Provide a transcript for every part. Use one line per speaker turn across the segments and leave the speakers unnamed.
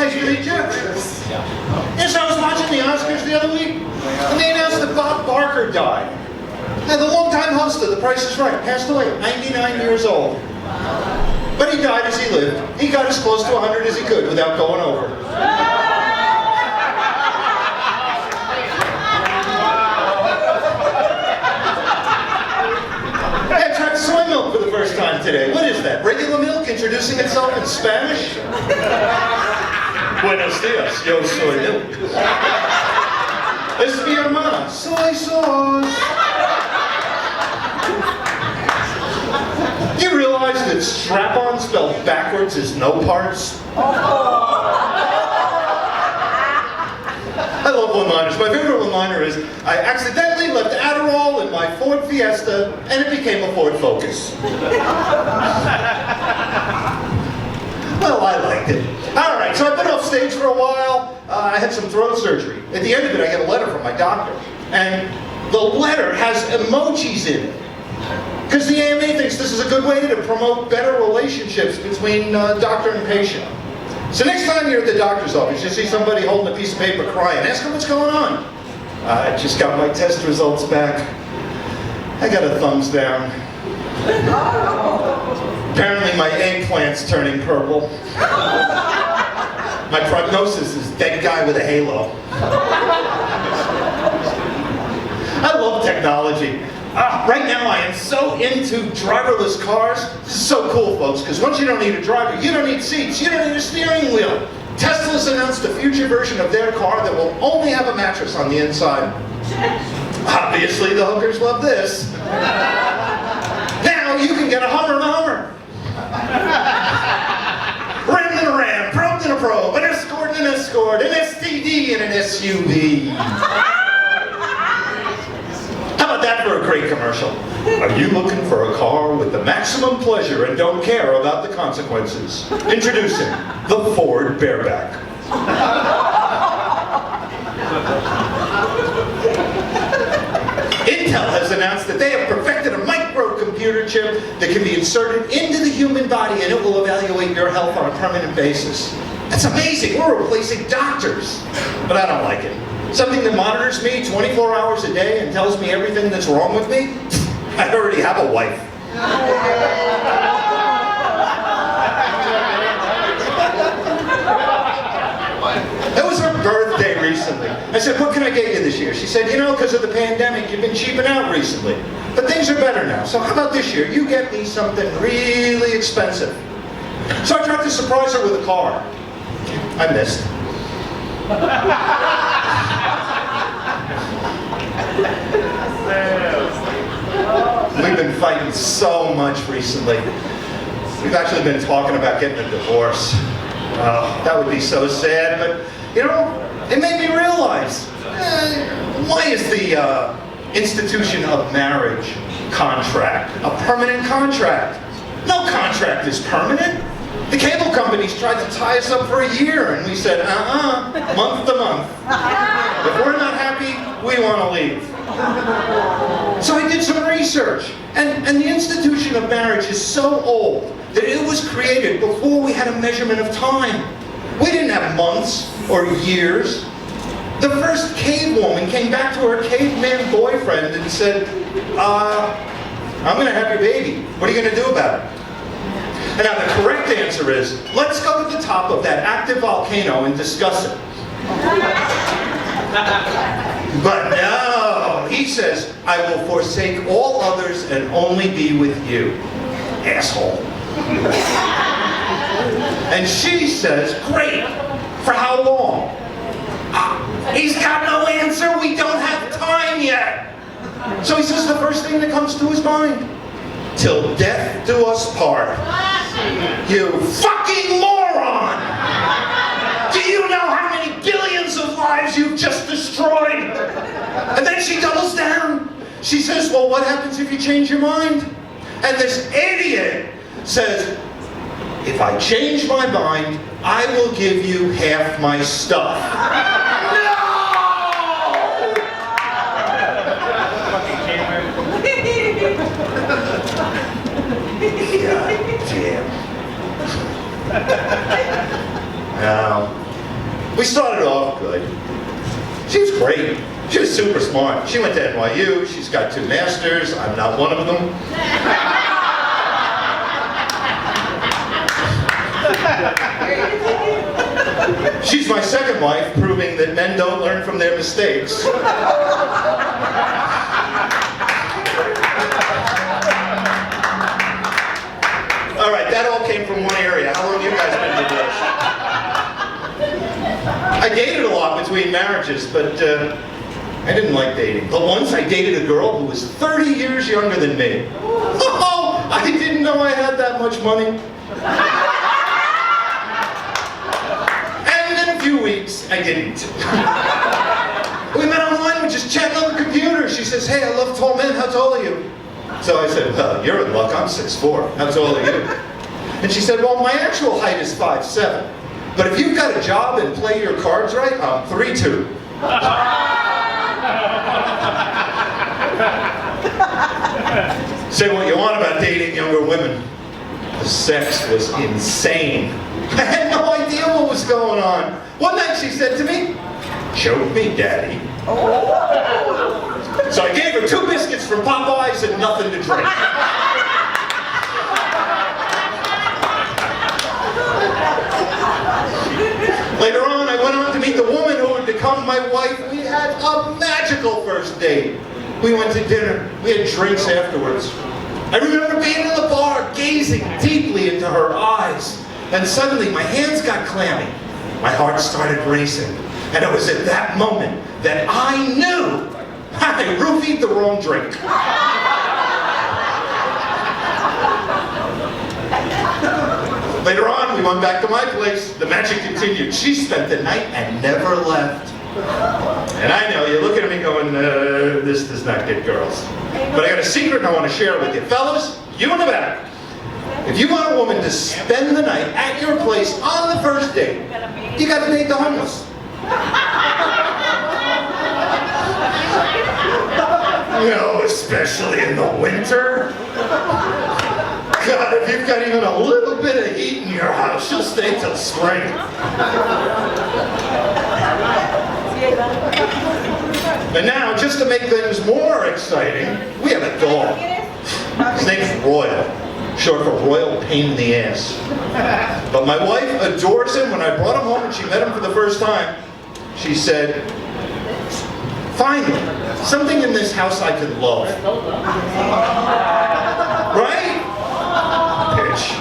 Nice to meet you. Yes, I was watching the Oscars the other week, and they announced that Bob Barker died. And the longtime host of The Price is Right passed away, 99 years old. But he died as he lived. He got as close to 100 as he could without going over. I tried soy milk for the first time today. What is that? Regular milk introducing itself in Spanish? Buenos dias, yo soy milk. Es mi hermana, soy sauce. You realize that strap-on spelled backwards is no parts? I love one-liners. My favorite one-liner is, I accidentally left Adderall in my Ford Fiesta and it became a Ford Focus. Well, I liked it. All right, so I've been off stage for a while. I had some throat surgery. At the end of it, I get a letter from my doctor. And the letter has emojis in it. Because the AMA thinks this is a good way to promote better relationships between doctor and patient. So next time you're at the doctor's office, you see somebody holding a piece of paper crying, ask them what's going on. I just got my test results back. I got a thumbs down. Apparently my eggplant's turning purple. My prognosis is dead guy with a halo. I love technology. Right now I am so into driverless cars. This is so cool, folks, because once you don't need a driver, you don't need seats, you don't need a steering wheel. Tesla's announced a future version of their car that will only have a mattress on the inside. Obviously the hookers love this. Now you can get a Hummer in a Hummer. Ram in a Ram, probe in a probe, an escort in an escort, an STD in an SUV. How about that for a great commercial? Are you looking for a car with the maximum pleasure and don't care about the consequences? Introducing the Ford Bareback. Intel has announced that they have perfected a microcomputer chip that can be inserted into the human body and it will evaluate your health on a permanent basis. That's amazing. We're replacing doctors. But I don't like it. Something that monitors me 24 hours a day and tells me everything that's wrong with me? I already have a wife. It was her birthday recently. I said, what can I get you this year? She said, you know, because of the pandemic, you've been cheaping out recently. But things are better now. So how about this year? You get me something really expensive. So I tried to surprise her with a car. I missed. We've been fighting so much recently. We've actually been talking about getting a divorce. That would be so sad, but you know, it made me realize, why is the institution of marriage contract a permanent contract? No contract is permanent. The cable companies tried to tie us up for a year, and we said, month to month. If we're not happy, we want to leave. So I did some research, and the institution of marriage is so old that it was created before we had a measurement of time. We didn't have months or years. The first cave woman came back to her caveman boyfriend and said, I'm going to have your baby. What are you going to do about it? And now the correct answer is, let's go to the top of that active volcano and discuss it. But no, he says, I will forsake all others and only be with you, asshole. And she says, great, for how long? He's got no answer, we don't have time yet. So he says the first thing that comes to his mind, till death do us part. You fucking moron! Do you know how many billions of lives you've just destroyed? And then she doubles down. She says, well, what happens if you change your mind? And this idiot says, if I change my mind, I will give you half my stuff. No! God damn. No. We started off good. She was great. She was super smart. She went to NYU. She's got 2 masters. I'm not one of them. She's my second wife, proving that men don't learn from their mistakes. All right, that all came from one area. How long have you guys been divorced? I dated a lot between marriages, but I didn't like dating. But once I dated a girl who was 30 years younger than me. Oh, I didn't know I had that much money. And in a few weeks, I didn't. We met online, we just chatting on the computer. She says, hey, I love tall men, how tall are you? So I said, well, you're in luck, I'm 6'4". How tall are you? And she said, well, my actual height is 5'7". But if you've got a job and play your cards right, I'm 3'2". Say what you want about dating younger women. The sex was insane. I had no idea what was going on. One night she said to me, choke me, Daddy. So I gave her 2 biscuits from Popeyes and nothing to drink. Later on, I went on to meet the woman who would become my wife. We had a magical first date. We went to dinner. We had drinks afterwards. I remember being in the bar, gazing deeply into her eyes. And suddenly, my hands got clammy. My heart started racing. And it was at that moment that I knew I roofied the wrong drink. Later on, we went back to my place. The magic continued. She spent the night and never left. And I know, you're looking at me going, this does not get girls. But I got a secret I want to share with you. Fellas, you in the back. If you want a woman to spend the night at your place on the first date, you got to date the homeless. You know, especially in the winter. God, if you've got even a little bit of heat in your house, she'll stay till spring. And now, just to make things more exciting, we have a dog. His name's Royal, short for Royal Pain in the Ass. But my wife adores him. When I brought him home and she met him for the first time, she said, finally, something in this house I could love. Right? Bitch.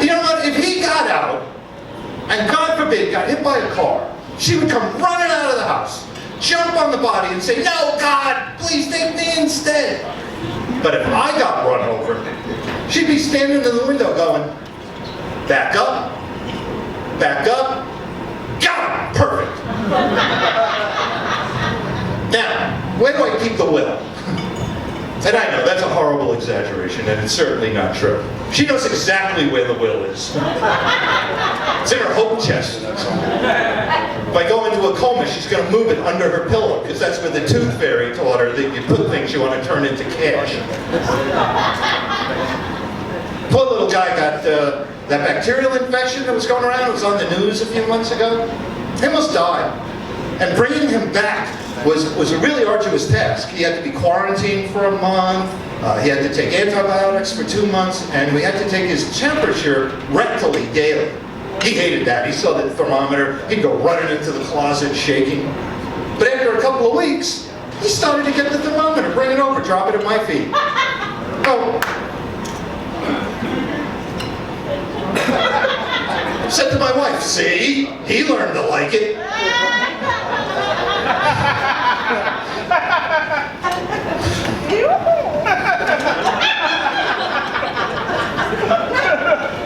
You know what? If he got out, and God forbid got hit by a car, she would come running out of the house, jump on the body and say, no, God, please take me instead. But if I got run over, she'd be standing in the window going, back up, got him, perfect. Now, where do I keep the will? And I know that's a horrible exaggeration, and it's certainly not true. She knows exactly where the will is. It's in her hope chest. If I go into a coma, she's going to move it under her pillow, because that's where the tooth fairy taught her that you put things you want to turn into cash. Poor little guy got that bacterial infection that was going around. It was on the news a few months ago. He almost died. And bringing him back was a really arduous task. He had to be quarantined for a month. He had to take antibiotics for 2 months, and we had to take his temperature rectally daily. He hated that. He saw the thermometer. He'd go running into the closet shaking. But after a couple of weeks, he started to get the thermometer, bring it over, drop it at my feet. Oh. Said to my wife, see, he learned to like it.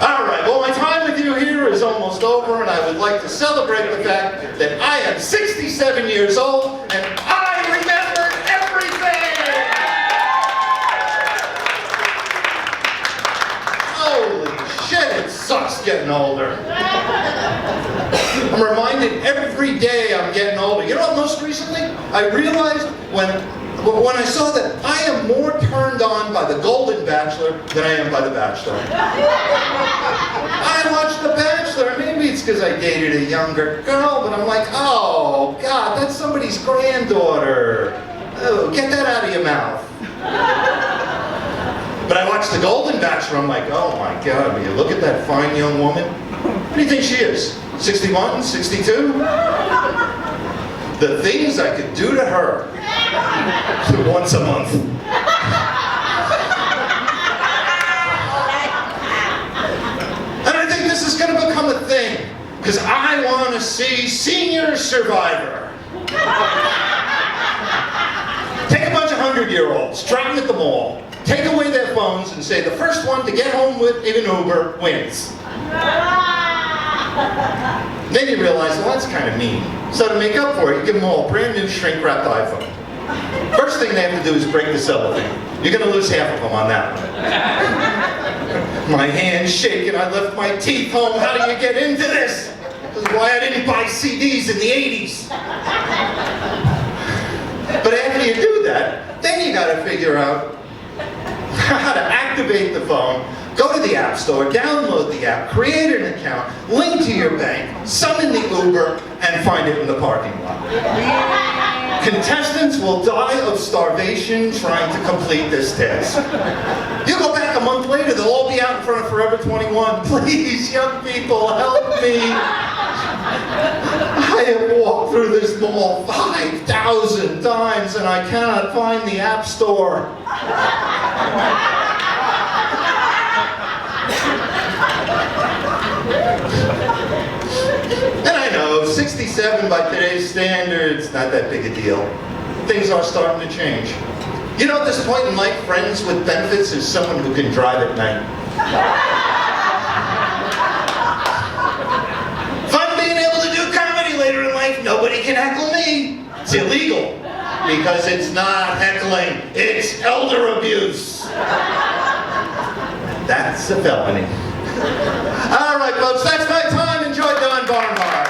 All right, well, my time with you here is almost over, and I would like to celebrate the fact that I am 67 years old, and I remember everything! Holy shit, it sucks getting older. I'm reminded every day I'm getting older. You know what, most recently, I realized when But when I saw that I am more turned on by The Golden Bachelor than I am by The Bachelor. I watched The Bachelor. Maybe it's because I dated a younger girl, but I'm like, oh, God, that's somebody's granddaughter. Oh, get that out of your mouth. But I watched The Golden Bachelor. I'm like, oh, my God, will you look at that fine young woman? What do you think she is? 61? 62? The things I could do to her once a month. And I think this is going to become a thing, because I want to see Senior Survivor. Take a bunch of 100-year-olds, drop them at the mall, take away their phones and say the first one to get home with an Uber wins. Then you realize, well, that's kind of mean. So to make up for it, you give them all a brand new shrink-wrapped iPhone. First thing they have to do is break the cellophane. You're going to lose half of them on that one. My hand's shaking. I left my teeth home. How do you get into this? This is why I didn't buy CDs in the 80s. But after you do that, then you got to figure out how to activate the phone. Go to the App Store, download the app, create an account, link to your bank, summon the Uber, and find it in the parking lot. Contestants will die of starvation trying to complete this task. You go back a month later, they'll all be out in front of Forever 21. Please, young people, help me. I have walked through this mall 5,000 times and I cannot find the App Store. And I know, 67 by today's standards, not that big a deal. Things are starting to change. You know, at this point in life, friends with benefits is someone who can drive at night. Fun being able to do comedy later in life. Nobody can heckle me. It's illegal. Because it's not heckling, it's elder abuse. That's a felony. All right, folks, that's my time. Enjoy Don Barnhart.